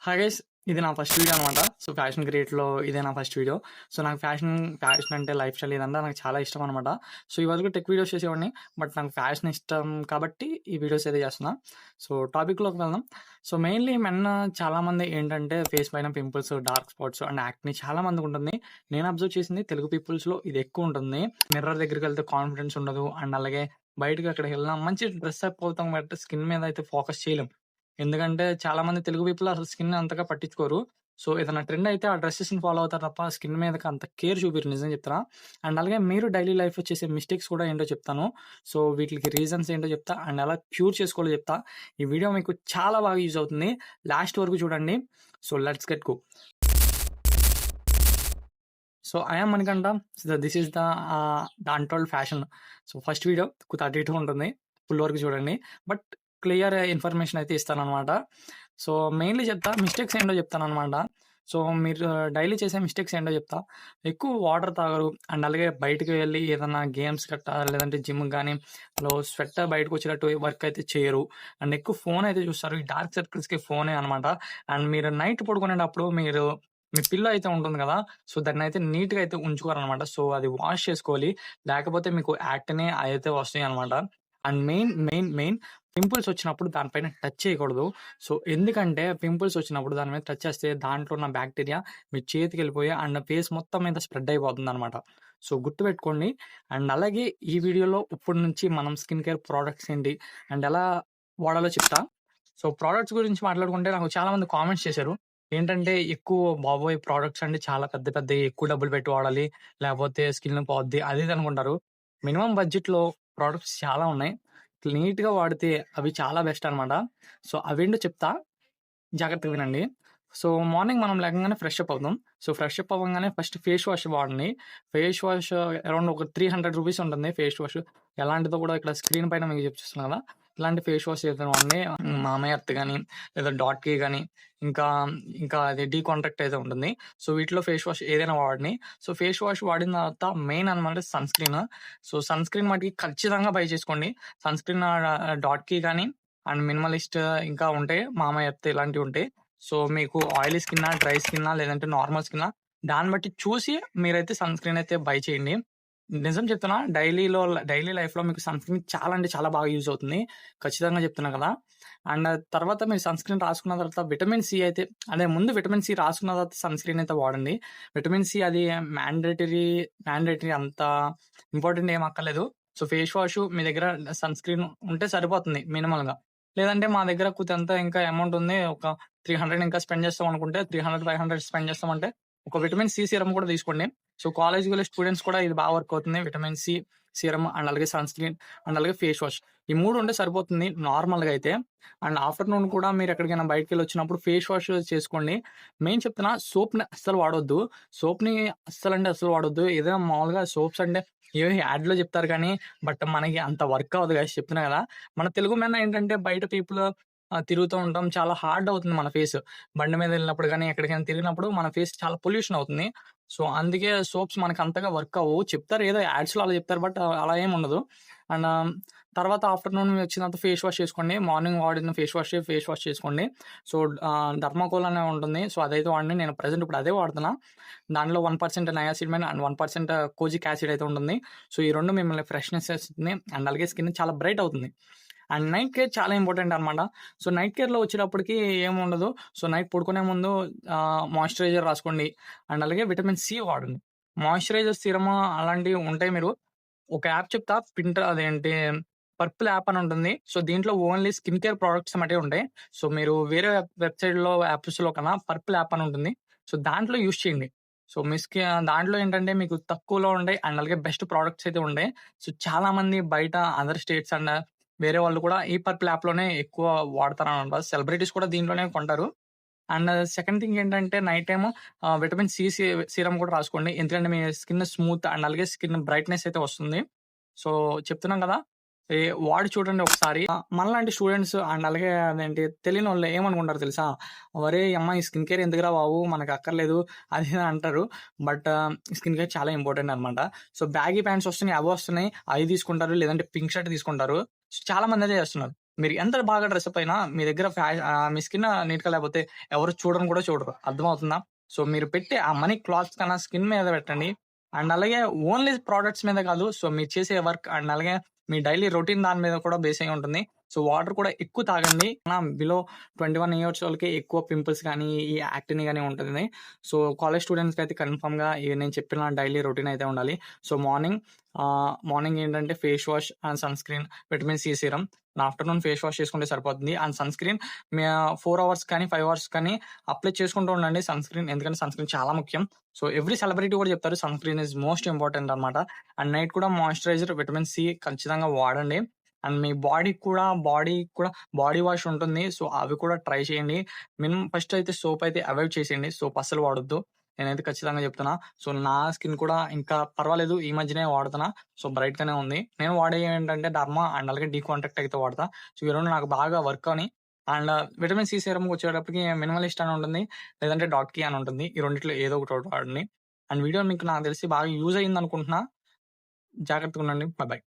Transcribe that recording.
Hi guys, ఇది నా first video అనమాట. సో, ఫ్యాషన్ క్రియేట్‌లో ఇదే నా ఫస్ట్ వీడియో. సో, నాకు ఫ్యాషన్ అంటే లైఫ్ స్టైల్ ఇదంతా నాకు చాలా ఇష్టం అనమాట. సో, ఇదివరకు టెక్ వీడియోస్ చేసేవాడిని. బట్ నాకు ఫ్యాషన్ ఇష్టం కాబట్టి ఈ వీడియోస్ అయితే చేస్తున్నా. సో, టాపిక్‌లోకి వెళ్దాం. సో, మెయిన్‌లీ మెన్ చాలామంది ఏంటంటే ఫేస్ పైన pimples, dark spots and acne చాలా మందికుంటుంది. నేను అబ్జర్వ్ చేసింది తెలుగు పీపుల్స్‌లో ఇది ఎక్కువుంటుంది. మిర్రర్ దగ్గరికెళ్తే కాన్ఫిడెన్స్ ఉండదు. అండ్ అలాగే బయటకి ఎక్కడికి వెళ్ళినా మంచి డ్రెస్ అప్ అవుతాం బట్ స్కిన్ మీద అయితే ఫోకస్ చేయలేం. ఎందుకంటే చాలా మంది తెలుగు పీపుల్ అసలు స్కిన్ అంతగా పట్టించుకోరు. సో, ఏదైనా ట్రెండ్ అయితే ఆ డ్రెసెస్‌ని ఫాలో అవుతారు తప్ప స్కిన్ మీదకి అంత కేర్ చూపియరు నిజం చెప్తున్నా. అండ్ అలాగే మీరు డైలీ లైఫ్‌లో చేసే మిస్టేక్స్ కూడా ఏంటో చెప్తాను. సో, వీటికి రీజన్స్ ఏంటో చెప్తా. అండ్ ఎలా క్యూర్ చేసుకోవాలో చెప్తా. ఈ వీడియో మీకు చాలా బాగా యూజ్ అవుతుంది. లాస్ట్ వరకు చూడండి. So, let's get go. So, I am Manikanta. This is the untold fashion. So, first video కొద్దిగా అటు ఇటు ఉంటుంది. ఫుల్ వరకు చూడండి. బట్ క్లియర్ ఇన్ఫర్మేషన్ అయితే ఇస్తాననమాట. సో, మెయిన్‌లీ చెప్తా. మిస్టేక్స్ ఏంటో చెప్తాననమాట. సో, మీరు డైలీ చేసే మిస్టేక్స్ ఏంటో చెప్తా. ఎక్కువ వాటర్ తాగరు. అండ్ అలాగే బయటికి వెళ్ళి ఏదన్నా గేమ్స్ గట్టా లేదంటే జిమ్‌కి గానీ స్వెట్ బయటకొచ్చేటట్టు వర్క్ అయితే చేయరు. అండ్ ఎక్కువ ఫోన్ అయితే చూస్తారు. ఈ డార్క్ సర్కిల్స్‌కి ఫోనే అనమాట. అండ్ మీరు నైట్ పడుకునేటప్పుడు మీ పిల్లో అయితే ఉంటుంది కదా! సో, దాన్నయితే నీట్‌గా అయితే ఉంచుకోరనమాట. సో, అది వాష్ చేసుకోవాలి. లేకపోతే మీకు యాక్నే అయితే వస్తాయనమాట. అండ్ మెయిన్ పింపుల్స్ వచ్చినప్పుడు దానిపైన టచ్ చేయకూడదు. సో, ఎందుకంటే పింపుల్స్ వచ్చినప్పుడు దాని మీద టచ్ చేస్తే దాంట్లో ఉన్న బాక్టీరియా మీ చేతికెళ్ళిపోయి అండ్ ఫేస్ మొత్తం మీద స్ప్రెడ్ అయిపోతుందనమాట. సో, గుర్తుపెట్టుకోండి. అండ్ అలాగే ఈ వీడియోలో ఇప్పటి నుంచి మనం స్కిన్ కేర్ ప్రొడక్ట్స్ ఏంటి అండ్ ఎలా వాడాలో చెప్తా. సో, ప్రొడక్ట్స్ గురించి మాట్లాడుకుంటే నాకు చాలా మంది కామెంట్స్ చేశారు. ఏంటంటే ఎక్కువ బాబోయ్! ప్రొడక్ట్స్ అంటే చాలా పెద్ద పెద్దయి ఎక్కువ డబ్బులు పెట్టి వాడాలి. లేపోతే స్కిన్ పోద్ది అది ఇది అనుకుంటారు. మినిమమ్ బడ్జెట్‌లో ప్రొడక్ట్స్ చాలా ఉన్నాయి. నీట్‌గా వాడితే అవి చాలా బెస్ట్ అనమాట. సో, అవేంటో చెప్తా. జాగ్రత్తగా వినండి. సో, మార్నింగ్ మనం లెగంగానే ఫ్రెష్ అప్ అవుతాం. సో, ఫ్రెష్ అప్ అవ్వంగానే ఫస్ట్ ఫేస్ వాష్ వాడండి. ఫేస్ వాష్ అరౌండ్ ఒక ₹300 ఉంటుంది ఫేస్ వాష్. ఎలాంటిదో కూడా ఇక్కడ స్క్రీన్ పైన మీకు చూపిస్తున్నా కదా! ఇలాంటి ఫేస్ వాష్ ఏదైనా వాడండి. మామయ్య ఎర్త్ గాని, లేదా డాట్ కి గాని, ఇంకా ఇంకా అది డీ కాంట్రాక్ట్ అయితే ఉంటుంది. సో, వీటిలో ఫేస్ వాష్ ఏదైనా వాడండి. సో, ఫేస్ వాష్ వాడిన తర్వాత మెయిన్ అనమాట sunscreen. So, sunscreen మటికి ఖచ్చితంగా బై చేసుకోండి. సన్ స్క్రీన్ డాట్ కి గాని అండ్ మినిమలిస్ట్ ఇంకా ఉంటాయి. మామయ్య ఎర్త్ ఇలాంటివి ఉంటాయి. సో, మీకు ఆయిలీ స్కిన్నా, డ్రై స్కిన్నా లేదంటే నార్మల్ స్కిన్నా దాన్ని బట్టి చూసి మీరైతే సన్ స్క్రీన్ అయితే బై చేయండి. నిజం చెప్తున్నా డైలీ లైఫ్‌లో మీకు సన్ స్క్రీన్ చాలా అంటే చాలా బాగా యూజ్ అవుతుంది. ఖచ్చితంగా చెప్తున్నా కదా! అండ్ తర్వాత మీరు సన్ స్క్రీన్ రాసుకున్న తర్వాత విటమిన్ సి అయితే ముందు విటమిన్ సి రాసుకున్న తర్వాత సన్ స్క్రీన్ అయితే వాడండి. విటమిన్ సి అది మ్యాండేటరీ అంత ఇంపార్టెంట్ ఏం అక్కర్లేదు. సో, ఫేస్ వాష్ మీ దగ్గర సన్ స్క్రీన్ ఉంటే సరిపోతుంది మినిమల్‌గా. లేదంటే మా దగ్గర కొద్దిగంతా ఇంకా అమౌంట్ ఉంది. ఒక 300 ఇంకా స్పెండ్ చేస్తాం అనుకుంటే 300, 500 స్పెండ్ చేస్తామంటే ఒక విటమిన్ సి సీరమ్ కూడా తీసుకోండి. సో, కాలేజ్‌కి వెళ్ళే స్టూడెంట్స్ కూడా ఇది బాగా వర్క్ అవుతుంది. విటమిన్ సి సీరమ్ అండ్ అలాగే సన్ స్క్రీన్ అండ్ అలాగే ఫేస్ వాష్. ఈ 3 ఉంటే సరిపోతుంది నార్మల్‌గా అయితే. అండ్ ఆఫ్టర్‌నూన్ కూడా మీరు ఎక్కడికైనా బయటికెళ్ళి వచ్చినప్పుడు ఫేస్ వాష్ చేసుకోండి. మెయిన్ చెప్తున్నా సోప్‌ని అస్సలు వాడొద్దు. సోప్‌ని అస్సలంటే అస్సలు వాడొద్దు. ఏదైనా మామూలుగా సోప్స్ అంటే ఏవో యాడ్‌లో చెప్తారు కానీ బట్ మనకి అంత వర్క్ అవ్వదు గైస్ చెప్తున్నా కదా! మన తెలుగు మెన్ ఏంటంటే బయట పీపుల్ తిరుగుతూ ఉంటాం. చాలా హార్డ్ అవుతుంది మన ఫేస్. బండి మీద వెళ్ళినప్పుడు గానీ, ఎక్కడికైనా తిరిగినప్పుడు మన ఫేస్ చాలా పొల్యూషన్ అవుతుంది. సో, అందుకే సోప్స్ మనకు అంతగా వర్క్ అవ్వవు. చెప్తారు ఏదో యాడ్స్‌లో అలా చెప్తారు. బట్ అలా ఏమి ఉండదు. అండ్ తర్వాత ఆఫ్టర్‌నూన్ వచ్చిన తర్వాత ఫేస్ వాష్ చేసుకోండి. మార్నింగ్ వాడిన ఫేస్ వాష్ చేసుకోండి. సో, డర్మాకోల్ అనే ఉంటుంది. సో, అదైతే వాడండి. నేను ప్రెజెంట్ ఇప్పుడు అదే వాడుతున్నా. దాంట్లో 1% నయాసినమైడ్ అండ్ 1% కోజిక్ యాసిడ్ అయితే ఉంటుంది. సో, ఈ 2 మిమ్మల్ని ఫ్రెష్‌నెస్ ఇస్తుంది. అండ్ అలాగే స్కిన్ చాలా బ్రైట్ అవుతుంది. అండ్ నైట్ కేర్ చాలా ఇంపార్టెంట్ అనమాట. సో, నైట్ కేర్‌లో వచ్చేటప్పటికి ఏముండదు. సో, నైట్ పడుకునే ముందు మాయిశ్చరైజర్ రాసుకోండి. అండ్ అలాగే విటమిన్ సి వాడండి. మాయిశ్చరైజర్ సీరమ్ అలాంటివి ఉంటాయి. మీరు ఒక యాప్ చెప్తా అదేంటి పర్పుల్ యాప్ అని ఉంటుంది. సో, దీంట్లో ఓన్లీ స్కిన్ కేర్ ప్రొడక్ట్స్ మటే ఉంటాయి. సో, మీరు వేరే వెబ్‌సైట్‌లో యాప్స్‌లో కన్నా పర్పుల్ యాప్ అని ఉంటుంది. సో, దాంట్లో యూజ్ చేయండి. సో, దాంట్లో ఏంటంటే మీకు తక్కువలో ఉంటాయి అండ్ అలాగే బెస్ట్ ప్రొడక్ట్స్ అయితే ఉంటాయి. సో, చాలామంది బయట అదర్ స్టేట్స్ అండ్ వేరే వాళ్ళు కూడా ఈ పర్పుల్ యాప్‌లోనే ఎక్కువ వాడతారనమాట. సెలబ్రిటీస్ కూడా దీంట్లోనే కొంటారు. అండ్ సెకండ్ థింగ్ ఏంటంటే night time vitamin C serum కూడా రాసుకోండి. ఎందుకంటే మీ స్కిన్ స్మూత్ అండ్ అలాగే స్కిన్ బ్రైట్‌నెస్ అయితే వస్తుంది. సో, చెప్తున్నాం కదా! ఏ వాడి చూడండి ఒకసారి. మనలాంటి స్టూడెంట్స్ అండ్ అలాగే తెలియనోళ్ళు ఏమనుకుంటారో తెలుసా? "ఒరేయ్! అమ్మ ఈ స్కిన్ కేర్ ఎందుకురా బాబు మనకు అక్కర్లేదు" అది ఇది అంటారు. బట్ స్కిన్ కేర్ చాలా ఇంపార్టెంట్ అనమాట. సో, బ్యాగీ ప్యాంట్స్ వస్తున్నాయి, అవి వస్తున్నాయి. అవి తీసుకుంటారు. లేదంటే పింక్ షర్ట్ తీసుకుంటారు. సో, చాలా మంది అదే చేస్తున్నారు. మీరు ఎంత బాగా డ్రెస్అప్ అయినా మీ దగ్గర మీ స్కిన్ నీట్‌గా లేకపోతే ఎవరు చూడను కూడా చూడరు. అర్థమవుతుందా? సో, మీరు పెట్టే ఆ మనీ క్లాత్స్ కన్నా స్కిన్ మీద పెట్టండి. అండ్ అలాగే ఓన్లీ ప్రొడక్ట్స్ మీద కాదు. సో, మీరు చేసే వర్క్ అండ్ అలాగే మీ డైలీ రొటీన్ దాని మీద కూడా బేస్ అయ్యి ఉంటుంది. సో, వాటర్ కూడా ఎక్కువ తాగండి. బిలో 21 ఇయర్స్ వాళ్ళకి ఎక్కువ పింపుల్స్ గానీ, ఈ యాక్టిని గానీ ఉంటుంది. సో, కాలేజ్ స్టూడెంట్స్‌కి అయితే కన్ఫర్మ్‌గా నేను చెప్పిన డైలీ రొటీన్ అయితే ఉండాలి. సో, మార్నింగ్ ఏంటంటే face wash and sunscreen, vitamin C serum. Afternoon face wash చేసుకుంటే సరిపోతుంది. అండ్ సన్ స్క్రీన్ 4 అవర్స్ కానీ, 5 అవర్స్ కానీ అప్లై చేసుకుంటూ ఉండండి సన్ స్క్రీన్. ఎందుకంటే సన్ స్క్రీన్ చాలా ముఖ్యం. సో, ఎవ్రి సెలబ్రిటీ కూడా చెప్తారు sunscreen is most important అనమాట. అండ్ నైట్ కూడా మాయిశ్చరైజర్, విటమిన్ సి ఖచ్చితంగా వాడండి. అండ్ మీ బాడీ వాష్ ఉంటుంది. సో, అవి కూడా ట్రై చేయండి. ఫస్ట్ అయితే సోప్ అయితే అవాయిడ్ చేసేయండి. సోప్ అస్సలు వాడొద్దు. నేనైతే ఖచ్చితంగా చెప్తున్నా. సో, నా స్కిన్ కూడా ఇంకా పర్వాలేదు. ఈ మధ్యనే వాడుతున్నా. సో, బ్రైట్‌గానే ఉంది. నేను వాడేవి ఏంటంటే డర్మా అండ్ అలాగే డీ కాంటాక్ట్ అయితే వాడతా. సో, ఈ 2 నాకు బాగా వర్క్ అవని. అండ్ విటమిన్ సి సీరమ్ వచ్చేటప్పటికి మినిమలిస్ట్ అని ఉంటుంది. లేదంటే డాట్ కీ అని ఉంటుంది. ఈ రెండిట్లో ఏదో ఒకటి వాడండి. అండ్ వీడియో మీకు నాకు తెలిసి బాగా యూజ్ అయిందనుకుంటున్నా. జాగ్రత్తగా ఉండండి. బాయ్.